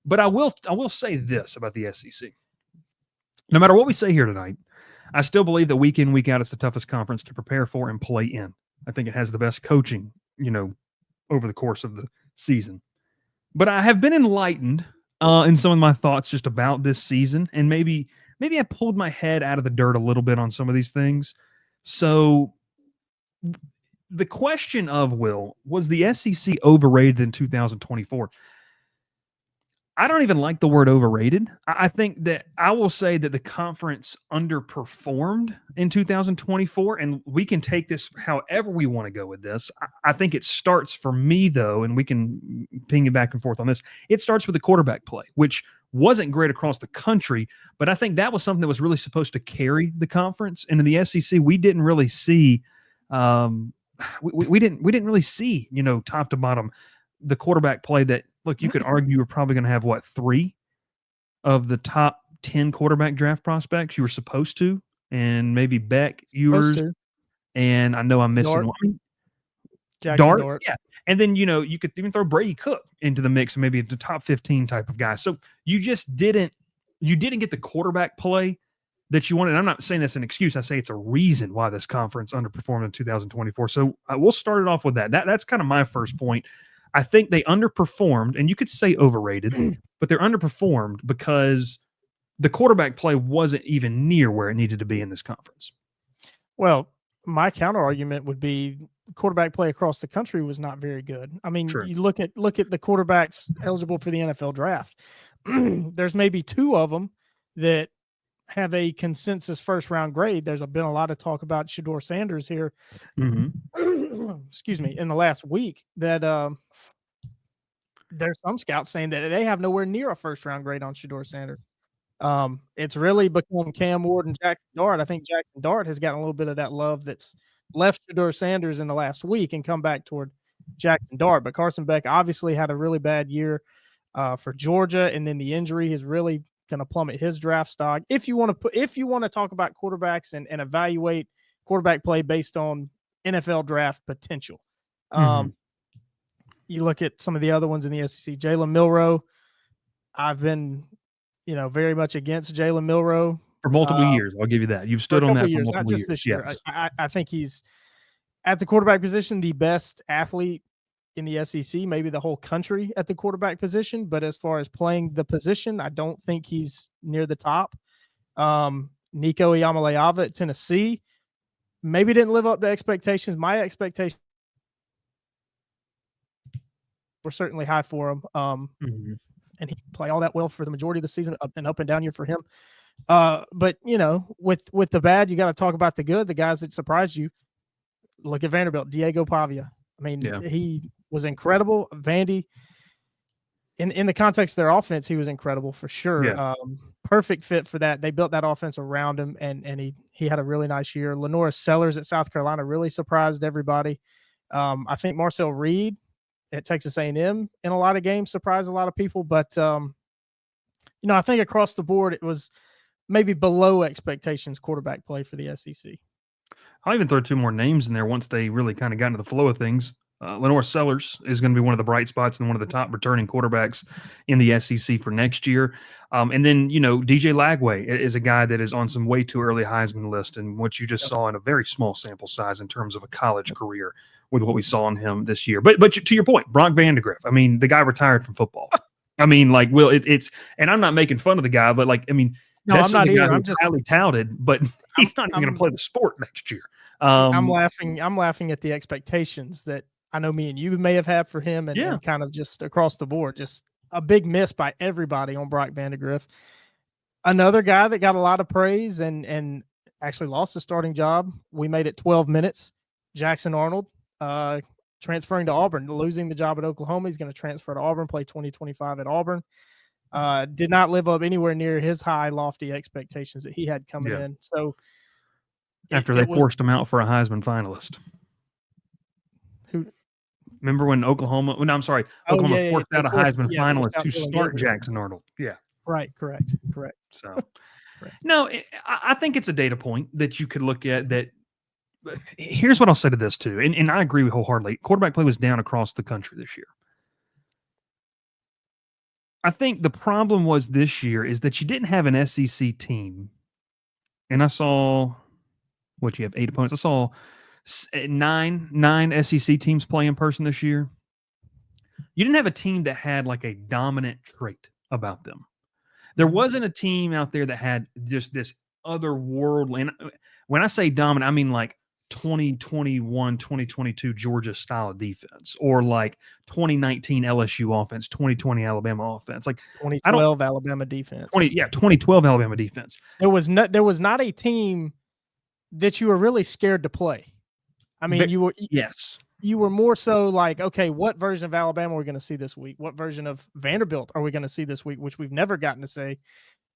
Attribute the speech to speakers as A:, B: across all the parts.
A: But I will say this about the SEC. No matter what we say here tonight, I still believe that week in, week out, it's the toughest conference to prepare for and play in. I think it has the best coaching, over the course of the season. But I have been enlightened in some of my thoughts just about this season, and maybe I pulled my head out of the dirt a little bit on some of these things. So the question of was the SEC overrated in 2024? I don't even like the word overrated. I think that I will say that the conference underperformed in 2024, and we can take this however we want to go with this. I think it starts for me, though, and we can ping you back and forth on this. It starts with the quarterback play, which wasn't great across the country, but I think that was something that was really supposed to carry the conference. And in the SEC, we didn't really see, we didn't really see, top to bottom, the quarterback play that, look, you could argue we're probably going to have, 3 of the top 10 quarterback draft prospects. You were supposed to, and maybe Beck, Ewers, and I know I'm missing one. Dart, yeah. And then, you could even throw Brady Cook into the mix and maybe the top 15 type of guy. So you just didn't get the quarterback play that you wanted. I'm not saying that's an excuse. I say it's a reason why this conference underperformed in 2024. So we'll start it off with that. That's kind of my first point. I think they underperformed, and you could say overrated, but they're underperformed because the quarterback play wasn't even near where it needed to be in this conference.
B: Well, my counter argument would be quarterback play across the country was not very good. I mean,
A: True.
B: You look at the quarterbacks eligible for the NFL draft. There's maybe 2 of them that have a consensus first round grade. There's been a lot of talk about Shedeur Sanders here. Excuse me, in the last week that there's some scouts saying that they have nowhere near a first round grade on Shedeur Sanders. It's really become Cam Ward and Jackson Dart. I think Jackson Dart has gotten a little bit of that love that's left Shedeur Sanders in the last week and come back toward Jackson Dart. But Carson Beck obviously had a really bad year for Georgia, and then the injury has really going to plummet his draft stock. If you want to talk about quarterbacks and evaluate quarterback play based on NFL draft potential, you look at some of the other ones in the SEC. Jalen Milroe, I've been, very much against Jalen Milroe
A: for multiple years. I'll give you that. You've stood on that for multiple
B: not just
A: years.
B: This year.
A: Yes.
B: I think he's at the quarterback position the best athlete in the SEC, maybe the whole country at the quarterback position. But as far as playing the position, I don't think he's near the top. Nico Iamaleava at Tennessee maybe didn't live up to expectations. My expectations were certainly high for him. And he played all that well for the majority of the season, up and down year for him. But with the bad, you got to talk about the good, the guys that surprised you. Look at Vanderbilt, Diego Pavia. I mean, He was incredible. Vandy, in the context of their offense, he was incredible for sure.
A: Yeah.
B: Perfect fit for that. They built that offense around him, and he had a really nice year. Lenora Sellers at South Carolina really surprised everybody. I think Marcel Reed at Texas A&M in a lot of games surprised a lot of people. But, I think across the board, it was maybe below expectations quarterback play for the SEC.
A: I'll even throw 2 more names in there once they really kind of got into the flow of things. Lenore Sellers is going to be one of the bright spots and one of the top returning quarterbacks in the SEC for next year. And then, DJ Lagway is a guy that is on some way too early Heisman list, and what you just saw in a very small sample size in terms of a college career with what we saw in him this year. But to your point, Brock Vandegrift, I mean, the guy retired from football. I mean, it's and I'm not making fun of the guy, but
B: no, I'm not either. I'm just
A: highly touted, but he's not even going to play the sport next year.
B: I'm laughing at the expectations that I know me and you may have had for him, and kind of just across the board, just a big miss by everybody on Brock Vandegrift. Another guy that got a lot of praise and actually lost his starting job. We made it 12 minutes. Jackson Arnold, transferring to Auburn, losing the job at Oklahoma. He's going to transfer to Auburn, play 2025 at Auburn. Did not live up anywhere near his high, lofty expectations that he had coming in. So
A: after they forced him out for a Heisman finalist.
B: Who?
A: Remember when Oklahoma forced out a Heisman finalist to start Jackson Arnold. Yeah.
B: Right. Correct.
A: So, no, I think it's a data point that you could look at that. Here's what I'll say to this too, and I agree wholeheartedly. Quarterback play was down across the country this year. I think the problem was this year is that you didn't have an SEC team. And I saw what you have 8 opponents. I saw nine SEC teams play in person this year. You didn't have a team that had like a dominant trait about them. There wasn't a team out there that had just this otherworldly. And when I say dominant, I mean like 2021, 2022 Georgia style of defense, or like 2019 LSU offense, 2020 Alabama offense. Like
B: 2012 Alabama defense.
A: 2012 Alabama defense.
B: There was not a team that you were really scared to play. I mean, you were more so like, okay, what version of Alabama are we going to see this week? What version of Vanderbilt are we going to see this week? Which we've never gotten to say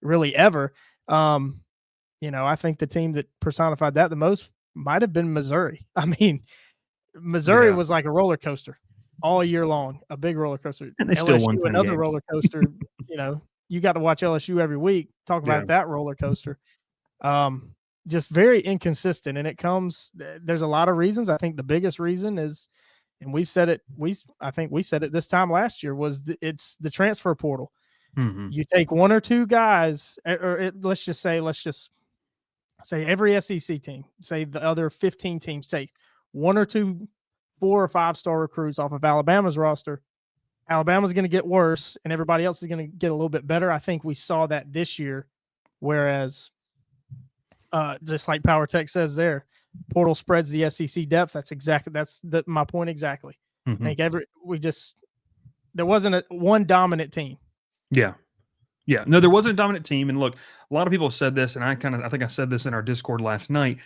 B: really ever. I think the team that personified that the most might have been Missouri. I mean, Missouri was like a roller coaster all year long, a big roller coaster.
A: And they still won
B: another
A: games.
B: Roller coaster. You got to watch LSU every week. Talk about that roller coaster. Just very inconsistent, and there's a lot of reasons. I think the biggest reason is, and we've said it, I think we said it this time last year, was it's the transfer portal.
A: Mm-hmm.
B: You take one or two guys, let's just say every SEC team, say the other 15 teams take one or two 4 or 5 star recruits off of Alabama's roster. Alabama's going to get worse, and everybody else is going to get a little bit better. I think we saw that this year, whereas just like Power Tech says there, portal spreads the SEC depth. That's my point exactly.
A: Mm-hmm.
B: I think there wasn't one dominant team.
A: Yeah. No, there wasn't a dominant team. And look, a lot of people have said this, and I think I said this in our Discord last night.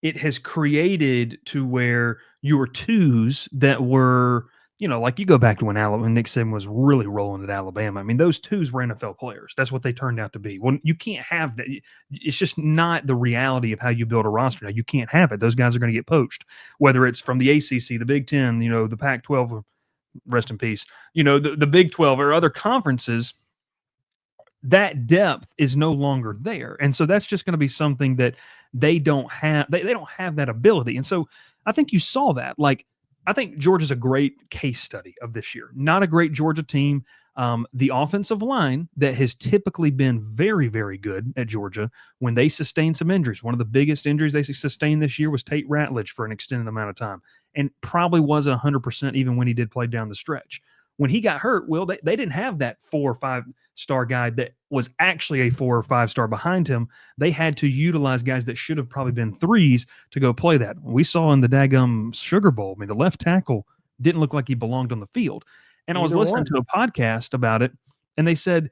A: It has created to where your twos that were, like you go back to when Nick Saban was really rolling at Alabama. I mean, those twos were NFL players. That's what they turned out to be. Well, you can't have that. It's just not the reality of how you build a roster. Now, you can't have it. Those guys are going to get poached, whether it's from the ACC, the Big Ten, the Pac-12, rest in peace, the Big 12 or other conferences. That depth is no longer there. And so that's just going to be something that they don't have. They don't have that ability. And so I think you saw that. Like, I think Georgia's a great case study of this year. Not a great Georgia team. The offensive line that has typically been very, very good at Georgia when they sustain some injuries. One of the biggest injuries they sustained this year was Tate Ratledge for an extended amount of time, and probably wasn't 100% even when he did play down the stretch. When he got hurt, Will, they didn't have that 4 or 5 star guy that was actually a 4 or 5 star behind him. They had to utilize guys that should have probably been 3s to go play that. We saw in the daggum Sugar Bowl, I mean, the left tackle didn't look like he belonged on the field. And I was listening to a podcast about it, and they said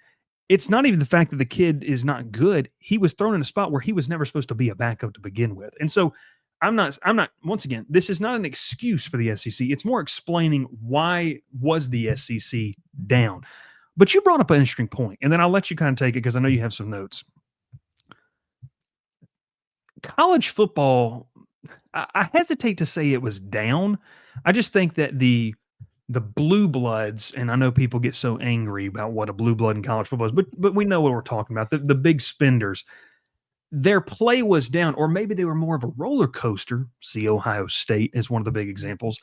A: it's not even the fact that the kid is not good. He was thrown in a spot where he was never supposed to be a backup to begin with. And so I'm not, once again, this is not an excuse for the SEC. It's more explaining why was the SEC down. But you brought up an interesting point, and then I'll let you kind of take it because I know you have some notes. College football, I hesitate to say it was down. I just think that the blue bloods, and I know people get so angry about what a blue blood in college football is, but we know what we're talking about. The big spenders, their play was down, or maybe they were more of a roller coaster. See Ohio State as one of the big examples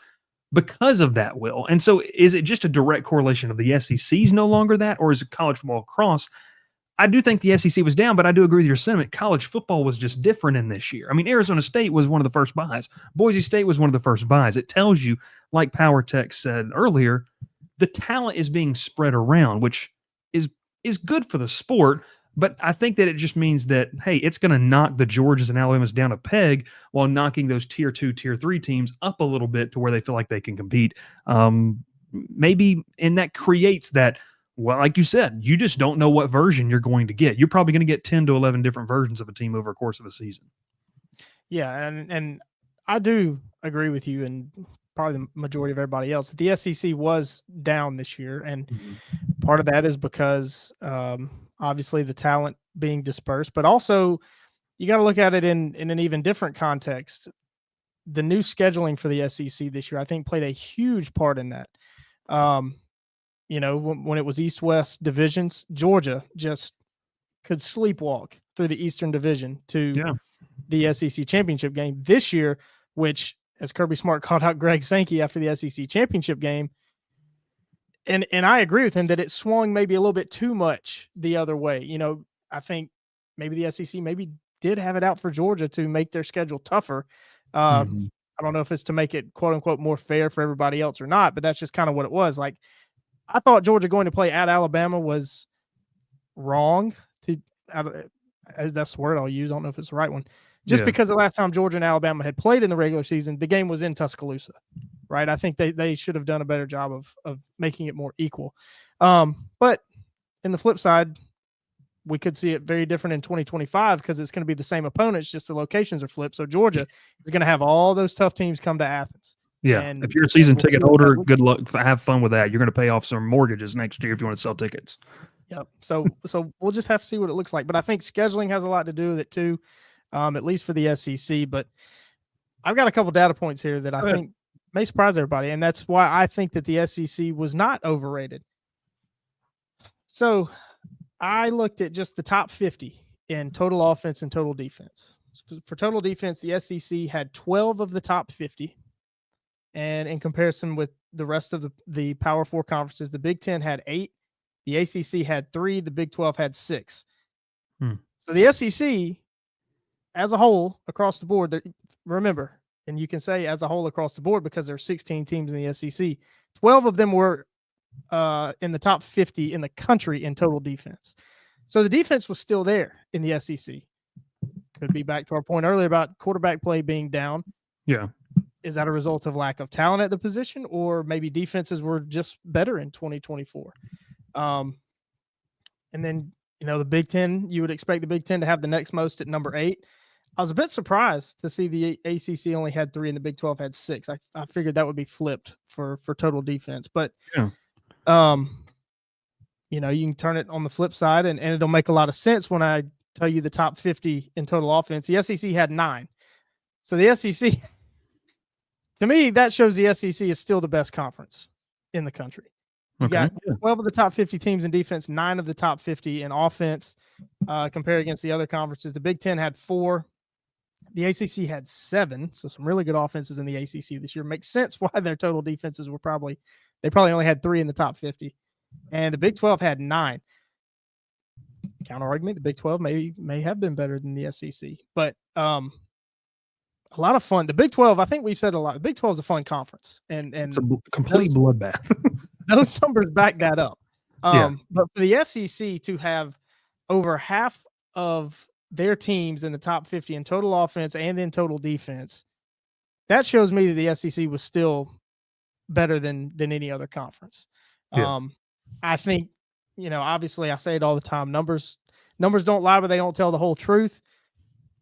A: because of that, Will. And so is it just a direct correlation of the SEC's no longer that, or is it college football across? I do think the SEC was down, but I do agree with your sentiment. College football was just different in this year. I mean, Arizona State was one of the first buys. Boise State was one of the first buys. It tells you, like Power Tech said earlier, the talent is being spread around, which is good for the sport. But I think that it just means that, hey, it's going to knock the Georgias and Alabamas down a peg while knocking those tier 2, tier 3 teams up a little bit to where they feel like they can compete. Maybe, and that creates that, well, like you said, you just don't know what version you're going to get. You're probably going to get 10 to 11 different versions of a team over a course of a season.
B: Yeah, and I do agree with you, and probably the majority of everybody else. The SEC was down this year, and part of that is because obviously the talent being dispersed, but also you got to look at it in an even different context. The new scheduling for the SEC this year, I think, played a huge part in that. When it was East-West divisions, Georgia just could sleepwalk through the Eastern Division to the SEC championship game this year, which, as Kirby Smart called out Greg Sankey after the SEC championship game, And I agree with him that it swung maybe a little bit too much the other way. I think maybe the SEC maybe did have it out for Georgia to make their schedule tougher.
A: Mhm.
B: I don't know if it's to make it quote unquote more fair for everybody else or not, but that's just kind of what it was. Like, I thought Georgia going to play at Alabama was wrong that's the word I'll use. I don't know if it's the right one. Just because the last time Georgia and Alabama had played in the regular season, the game was in Tuscaloosa, right? I think they should have done a better job of making it more equal. But in the flip side, we could see it very different in 2025 because it's going to be the same opponents, just the locations are flipped. So Georgia is going to have all those tough teams come to Athens.
A: Yeah.
B: And
A: if you're a season
B: we'll
A: ticket holder, good luck. Have fun with that. You're going to pay off some mortgages next year if you want to sell tickets.
B: Yep. So we'll just have to see what it looks like. But I think scheduling has a lot to do with it too, at least for the SEC. But I've got a couple data points here that I think may surprise everybody, and that's why I think that the SEC was not overrated. So I looked at just the top 50 in total offense and total defense. For total defense, the SEC had 12 of the top 50. And in comparison with the rest of the Power Four conferences, the Big Ten had 8, the ACC had 3, the Big 12 had 6. So the SEC as a whole across the board, remember, and you can say as a whole across the board because there are 16 teams in the SEC, 12 of them were in the top 50 in the country in total defense. So the defense was still there in the SEC. Could be back to our point earlier about quarterback play being down.
A: Yeah.
B: Is that a result of lack of talent at the position, or maybe defenses were just better in 2024? And then, the Big Ten, you would expect the Big Ten to have the next most at number 8. I was a bit surprised to see the ACC only had 3 and the Big 12 had 6. I figured that would be flipped for total defense, but you can turn it on the flip side and it'll make a lot of sense when I tell you the top 50 in total offense. The SEC had 9. So the SEC, to me, that shows the SEC is still the best conference in the country. You got 12 of the top 50 teams in defense, 9 of the top 50 in offense, compared against the other conferences. The Big Ten had 4. The ACC had 7, so some really good offenses in the ACC this year. Makes sense why their total defenses were probably only had 3 in the top 50. And the Big 12 had 9. Counter argument, the Big 12 may have been better than the SEC, but a lot of fun. The Big 12, I think we've said a lot. The Big 12 is a fun conference, and
A: it's a complete bloodbath.
B: Those numbers back that up. But for the SEC to have over half of their teams in the top 50 in total offense and in total defense, that shows me that the SEC was still better than any other conference. I think, obviously I say it all the time. Numbers don't lie, but they don't tell the whole truth.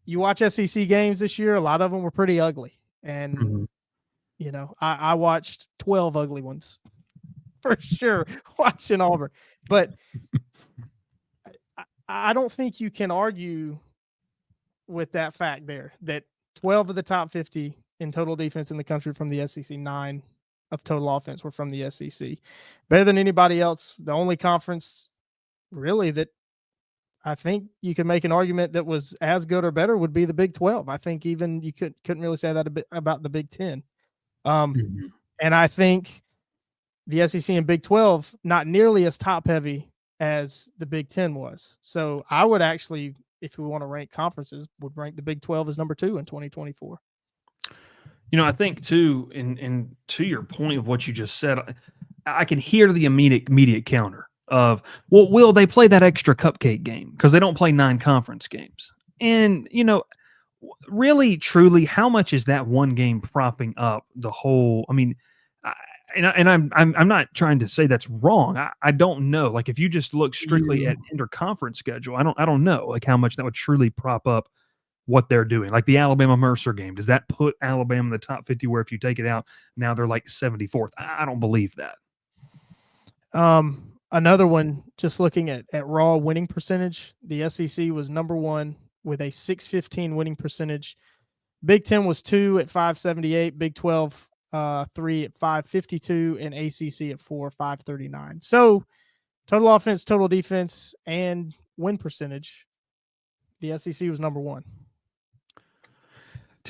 B: You watch SEC games this year, a lot of them were pretty ugly. And, I watched 12 ugly ones for sure watching Auburn. But I don't think you can argue with that fact there, that 12 of the top 50 in total defense in the country from the SEC, 9 of total offense were from the SEC. Better than anybody else. The only conference really that I think you could make an argument that was as good or better would be the Big 12. I think even you couldn't really say that a bit about the Big 10. And I think the SEC and Big 12 not nearly as top heavy as the Big 10 was. So I would actually, if we want to rank conferences, would rank the Big 12 as number 2 in 2024.
A: I think too, and to your point of what you just said, I can hear the immediate counter of, well, will they play that extra cupcake game because they don't play 9 conference games? And really, truly, how much is that one game propping up the whole? I mean, I'm not trying to say that's wrong. I don't know. Like, if you just look strictly at interconference schedule, I don't know like how much that would truly prop up what they're doing. Like the Alabama Mercer game, does that put Alabama in the top 50? Where if you take it out, now they're like 74th. I don't believe that.
B: Another one, just looking at raw winning percentage, the SEC was number 1 with a 615 winning percentage. Big 10 was 2 at 578, Big 12 3 at 552, and ACC at 4, 539. So total offense, total defense, and win percentage, the SEC was number 1.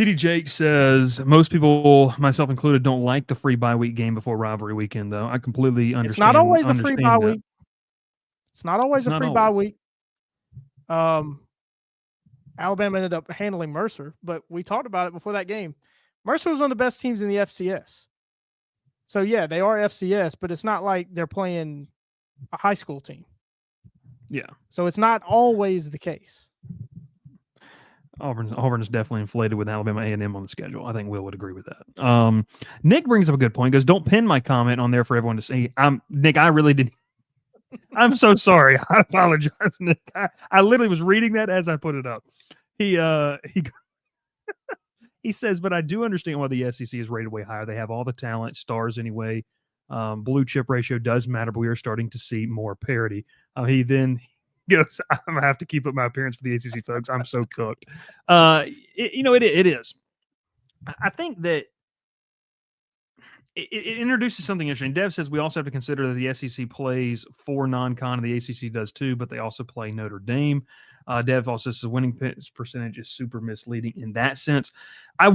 A: TD Jake says most people, myself included, don't like the free bye week game before rivalry weekend. Though I completely understand.
B: It's not always the free bye
A: that.
B: week. It's not always a free bye week. Alabama ended up handling Mercer, but we talked about it before that game. Mercer was one of the best teams in the FCS. So, yeah, they are FCS, but it's not like they're playing a high school team.
A: Yeah.
B: So it's not always the case.
A: Auburn is definitely inflated with Alabama A&M on the schedule. I think Will would agree with that. Nick brings up a good point. He goes, don't pin my comment on there for everyone to see. Nick, I really did. I'm so sorry. I apologize, Nick. I literally was reading that as I put it up. He says, but I do understand why the SEC is rated way higher. They have all the talent, stars anyway. Blue chip ratio does matter, but we are starting to see more parity. He then goes, I'm going to have to keep up my appearance for the ACC, folks. I'm so cooked. It is. I think that it introduces something interesting. Dev says we also have to consider that the SEC plays 4 non-con and the ACC does too, but they also play Notre Dame. Dev also says winning percentage is super misleading in that sense. I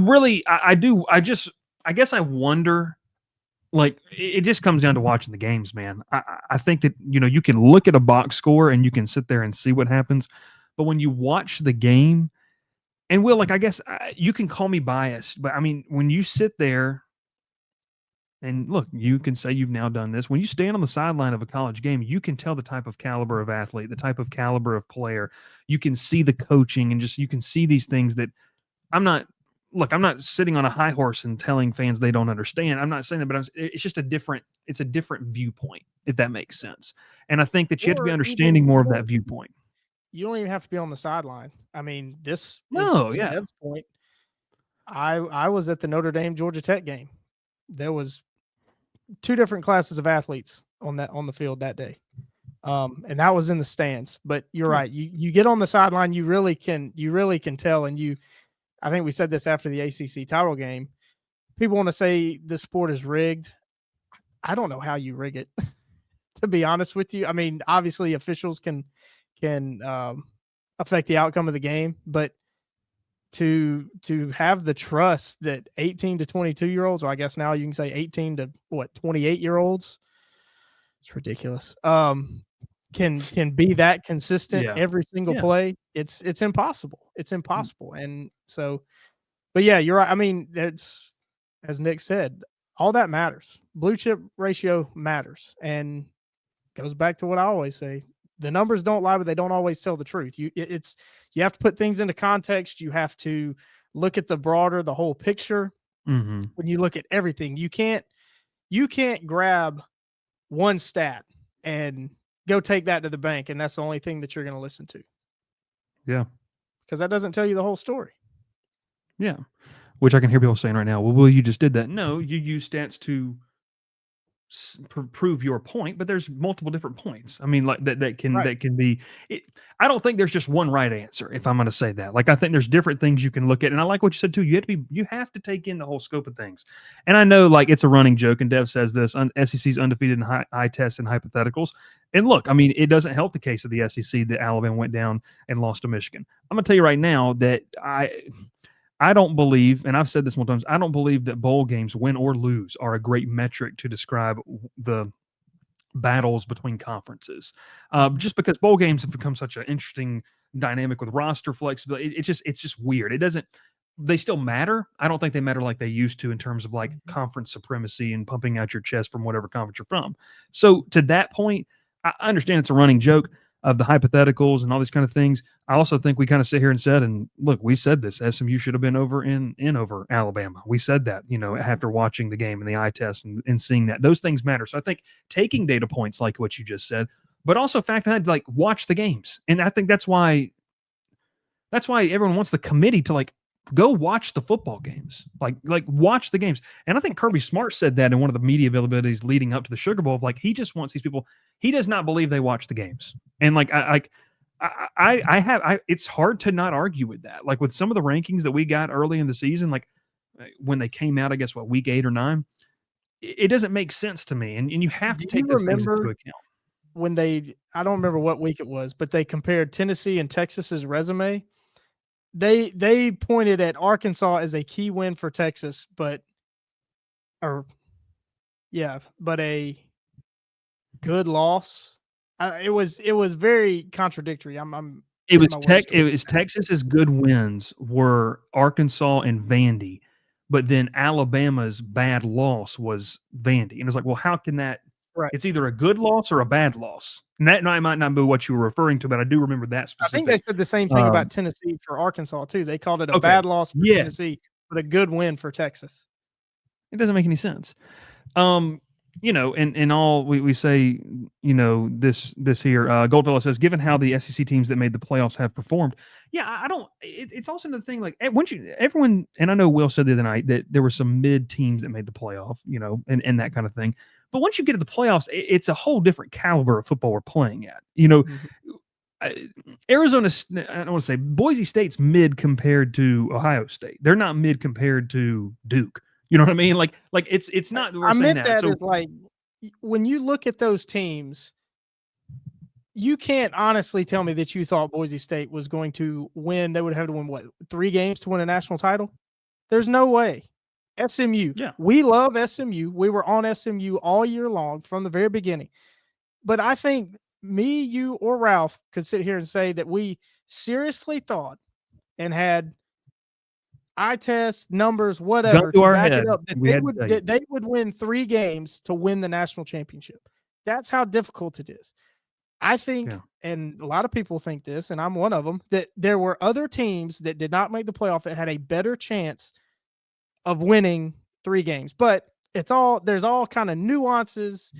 A: guess I wonder, like, it just comes down to watching the games, man. I think that, you can look at a box score and you can sit there and see what happens. But when you watch the game, and Will, like, I guess you can call me biased, but I mean, when you sit there and look, you can say you've now done this. When you stand on the sideline of a college game, you can tell the type of caliber of athlete, the type of caliber of player. You can see the coaching and you can see these things that I'm not sitting on a high horse and telling fans they don't understand. I'm not saying that, but it's just a different viewpoint, if that makes sense. And I think that you have to be understanding more of that viewpoint.
B: You don't even have to be on the sideline. I mean, Dev's point. I was at the Notre Dame Georgia Tech game. There was 2 different classes of athletes on the field that day. And that was in the stands, but you're right. You get on the sideline, you really can tell. And I think we said this after the ACC title game. People want to say the sport is rigged. I don't know how you rig it, to be honest with you. I mean, obviously officials can affect the outcome of the game, but to have the trust that 18 to 22-year-olds, or I guess now you can say 18 to 28-year-olds, it's ridiculous. Can be that consistent every single play. It's impossible. It's impossible. And so, but yeah, you're right. I mean, it's, as Nick said, all that matters. Blue chip ratio matters, and goes back to what I always say. The numbers don't lie, but they don't always tell the truth. You have to put things into context. You have to look at the whole picture.
A: Mm-hmm.
B: When you look at everything, you can't grab one stat and go take that to the bank, and that's the only thing that you're going to listen to.
A: Yeah.
B: Because that doesn't tell you the whole story.
A: Yeah. Which I can hear people saying right now, well, Will, you just did that. No, you use stats to prove your point, but there's multiple different points. I mean, like that can be. I don't think there's just one right answer. If I'm going to say that, like, I think there's different things you can look at, and I like what you said too. You have to take in the whole scope of things. And I know, like, it's a running joke, and Dev says this: SEC's undefeated in high tests and hypotheticals. And look, I mean, it doesn't help the case of the SEC that Alabama went down and lost to Michigan. I'm going to tell you right now that I don't believe, and I've said this multiple times, I don't believe that bowl games, win or lose, are a great metric to describe the battles between conferences. Just because bowl games have become such an interesting dynamic with roster flexibility, it's just weird. They still matter. I don't think they matter like they used to in terms of like conference supremacy and pumping out your chest from whatever conference you're from. So to that point, I understand it's a running joke of the hypotheticals and all these kind of things. I also think we kind of sit here and said, and look, we said this, SMU should have been over over Alabama. We said that, after watching the game and the eye test and seeing that. Those things matter. So I think taking data points like what you just said, but also factor that, like, watch the games. And I think that's why everyone wants the committee to, like, go watch the football games, like watch the games. And I think Kirby Smart said that in one of the media availabilities leading up to the Sugar Bowl, of like, he just wants these people. He does not believe they watch the games. And like, it's hard to not argue with that. Like, with some of the rankings that we got early in the season, like when they came out, I guess week 8 or 9, it doesn't make sense to me. And you have to take those things into account.
B: When I don't remember what week it was, but they compared Tennessee and Texas's resume. they pointed at Arkansas as a key win for Texas, but a good loss. It was very contradictory. I'm
A: It
B: getting
A: was
B: my words straight.
A: Texas's good wins were Arkansas and Vandy, but then Alabama's bad loss was Vandy. And it's like, well, how can that?
B: Right.
A: It's either a good loss or a bad loss. And that might not be what you were referring to, but I do remember that
B: I think
A: specific.
B: they said the same thing about Tennessee for Arkansas too. They called it a
A: Okay.
B: bad loss for
A: Yeah.
B: Tennessee, but a good win for Texas.
A: It doesn't make any sense. You know, in all we say, you know, this here, Goldfellow says, given how the SEC teams that made the playoffs have performed, yeah, I don't. It's also another thing. Like once everyone, and I know Will said the other night that there were some mid teams that made the playoff, you know, and that kind of thing. But once you get to the playoffs, it's a whole different caliber of football we're playing at. You know, Arizona, I don't want to say Boise State's mid compared to Ohio State. They're not mid compared to Duke. You know what I mean? Like it's not.
B: I meant that is like when you look at those teams, you can't honestly tell me that you thought Boise State was going to win. They would have to win what 3 games to win a national title. There's no way. SMU.
A: Yeah.
B: We love SMU. We were on SMU all year long from the very beginning. But I think me, you, or Ralph could sit here and say that we seriously thought and had eye test numbers, whatever, to back it up, that they would win 3 games to win the national championship. That's how difficult it is. I think, and a lot of people think this, and I'm one of them, that there were other teams that did not make the playoff that had a better chance of winning 3 games. But there's all kind of nuances.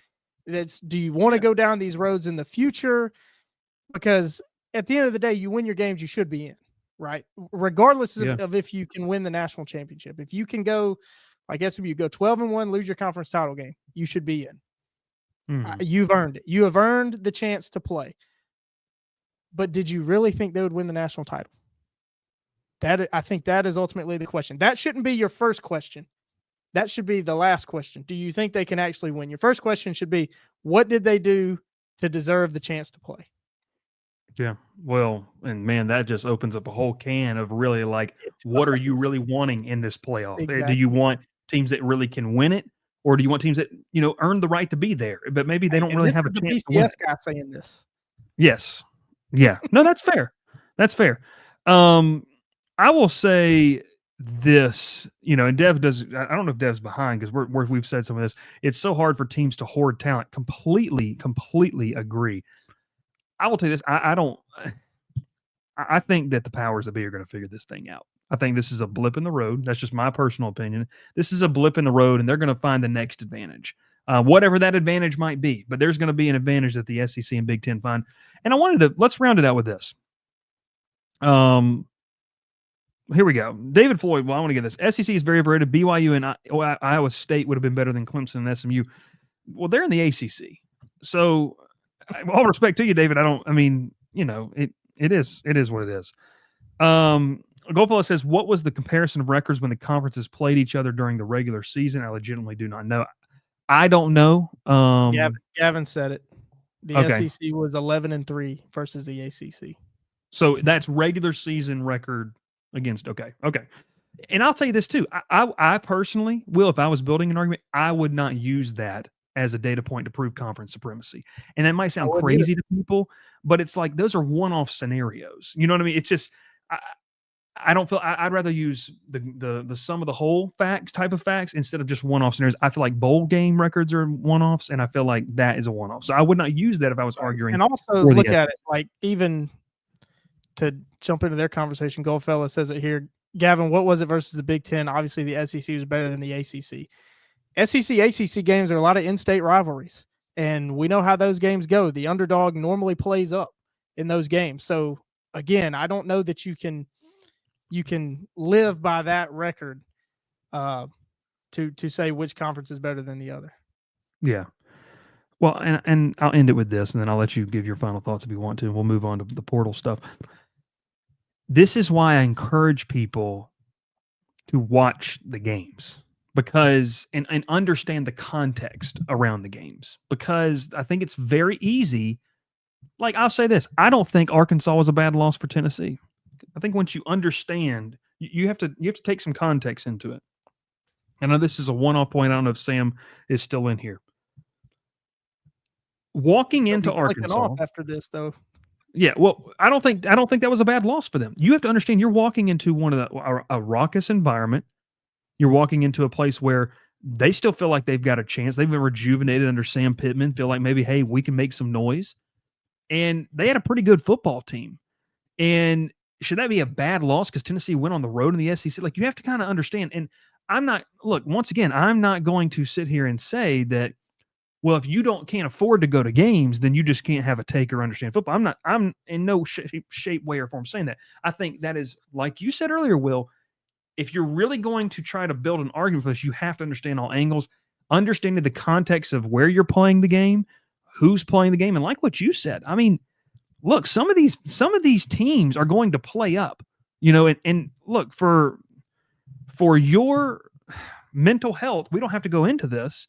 B: Do you want to go down these roads in the future? Because at the end of the day, you win your games you should be in, right? Regardless of if you can win the national championship. If you can go, like SMU, go 12-1, lose your conference title game, you should be in. You've earned it. You have earned the chance to play. But did you really think they would win the national title? I think that is ultimately the question. That shouldn't be your first question. That should be the last question. Do you think they can actually win? Your first question should be, what did they do to deserve the chance to play?
A: Yeah. Well, and man, that just opens up a whole can of really like, what are you really wanting in this playoff?
B: Exactly.
A: Do you want teams that really can win it? Or do you want teams that, you know, earn the right to be there, but maybe they don't really have a chance to win?
B: BCS guy saying this.
A: Yes. Yeah. No, that's fair. That's fair. I will say this, you know, and Dev does. I don't know if Dev's behind because we've said some of this. It's so hard for teams to hoard talent. Completely agree. I will tell you this. I think that the powers that be are going to figure this thing out. I think this is a blip in the road. That's just my personal opinion. This is a blip in the road, and they're going to find the next advantage, whatever that advantage might be. But there's going to be an advantage that the SEC and Big Ten find. And let's round it out with this. Here we go. David Floyd. Well, I want to get this. SEC is very overrated. BYU and Iowa State would have been better than Clemson and SMU. Well, they're in the ACC. So, all respect to you, David. You know, it is what it is. Goldfellow says, what was the comparison of records when the conferences played each other during the regular season? I legitimately do not know. I don't know.
B: Gavin said it. The SEC was 11-3 versus the ACC.
A: So that's regular season record against. Okay. And I'll tell you this too. I personally will, if I was building an argument, I would not use that as a data point to prove conference supremacy. And that might sound crazy to people, but it's like those are one-off scenarios. You know what I mean? It's just I don't feel I'd rather use the sum of the whole facts type of facts instead of just one-off scenarios. I feel like bowl game records are one-offs, and I feel like that is a one-off. So I would not use that if I was arguing.
B: And also look at it like, even to jump into their conversation, Goldfellow says it here. Gavin, what was it versus the Big Ten? Obviously, the SEC was better than the ACC. SEC, ACC games are a lot of in-state rivalries, and we know how those games go. The underdog normally plays up in those games. So again, I don't know that you can live by that record to say which conference is better than the other.
A: Yeah. Well, and I'll end it with this, and then I'll let you give your final thoughts if you want to, and we'll move on to the portal stuff. This is why I encourage people to watch the games because and understand the context around the games, because I think it's very easy. Like, I'll say this. I don't think Arkansas was a bad loss for Tennessee. I think once you understand, you have to take some context into it. I know this is a one-off point. I don't know if Sam is still in here. Walking
B: They'll
A: into
B: be clicking
A: Arkansas
B: off after this, though.
A: Yeah, well, I don't think that was a bad loss for them. You have to understand you're walking into one of a raucous environment. You're walking into a place where they still feel like they've got a chance. They've been rejuvenated under Sam Pittman, feel like maybe, hey, we can make some noise. And they had a pretty good football team. And should that be a bad loss because Tennessee went on the road in the SEC? Like, you have to kind of understand. And once again, I'm not going to sit here and say that, well, if you can't afford to go to games, then you just can't have a take or understand football. I'm in no shape, way, or form saying that. I think that is, like you said earlier, Will, if you're really going to try to build an argument for this, you have to understand all angles, understanding the context of where you're playing the game, who's playing the game. And like what you said, I mean, look, some of these teams are going to play up, and look, for your mental health, we don't have to go into this,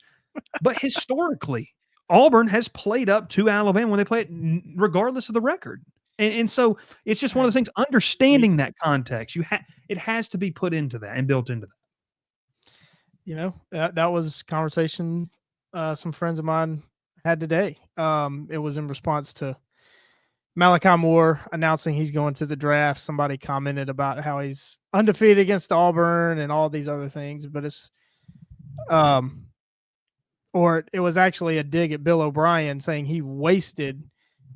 A: but historically, Auburn has played up to Alabama when they play it, regardless of the record. And so it's just one of those things, understanding that context, it has to be put into that and built into that.
B: That was conversation some friends of mine had today. It was in response to Malachi Moore announcing he's going to the draft. Somebody commented about how he's undefeated against Auburn and all these other things, but it's or it was actually a dig at Bill O'Brien saying he wasted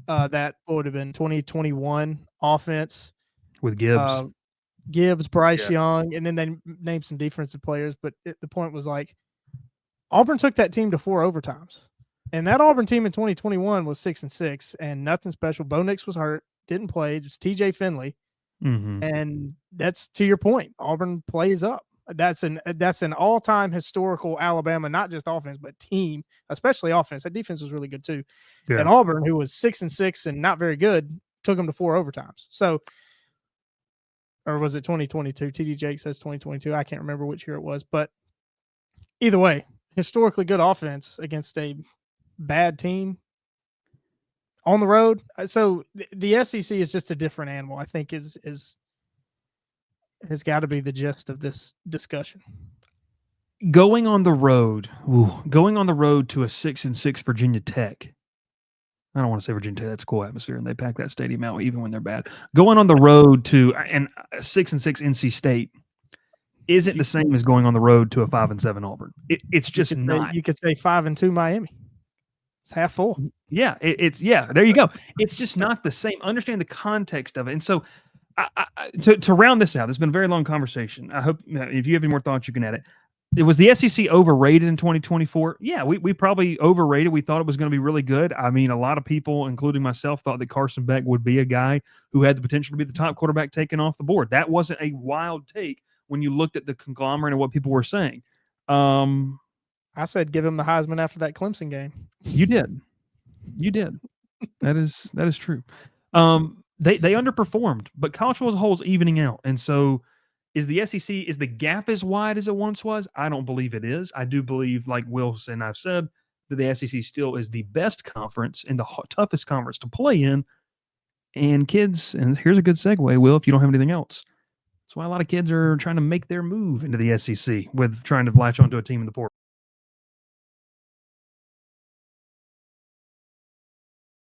B: that would have been 2021 offense
A: with Gibbs,
B: Bryce Young, and then they named some defensive players. But the point was, like, Auburn took that team to 4 overtimes, and that Auburn team in 2021 was 6-6 and nothing special. Bo Nix was hurt, didn't play. Just TJ Finley, and that's, to your point, Auburn plays up. That's an all-time historical Alabama, not just offense, but team, especially offense. That defense was really good too. Yeah. And Auburn, who was 6-6 and not very good, took them to 4 overtimes. So, or was it 2022? TD Jake says 2022. I can't remember which year it was, but either way, historically good offense against a bad team on the road. So the SEC is just a different animal, I think, has got to be the gist of this discussion.
A: Going on the road to a 6-6 Virginia Tech. I don't want to say Virginia Tech. That's a cool atmosphere, and they pack that stadium out even when they're bad. Going on the road to a 6-6 NC State isn't the same as going on the road to a 5-7 Auburn. It's just not.
B: You could say 5-2 Miami. It's half full.
A: Yeah, there you go. It's just not the same. Understand the context of it. And so to round this out, it's been a very long conversation. I hope if you have any more thoughts, you can add it. Was the SEC overrated in 2024? Yeah, we probably overrated. We thought it was going to be really good. I mean, a lot of people, including myself, thought that Carson Beck would be a guy who had the potential to be the top quarterback taken off the board. That wasn't a wild take when you looked at the conglomerate and what people were saying.
B: I said give him the Heisman after that Clemson game.
A: You did. That is true. They underperformed, but college football as a whole is evening out, and so. Is the gap as wide as it once was? I don't believe it is. I do believe, like Wilson and I've said, that the SEC still is the best conference and the toughest conference to play in. And kids, and here's a good segue, Will, if you don't have anything else. That's why a lot of kids are trying to make their move into the SEC with trying to latch onto a team in the portal.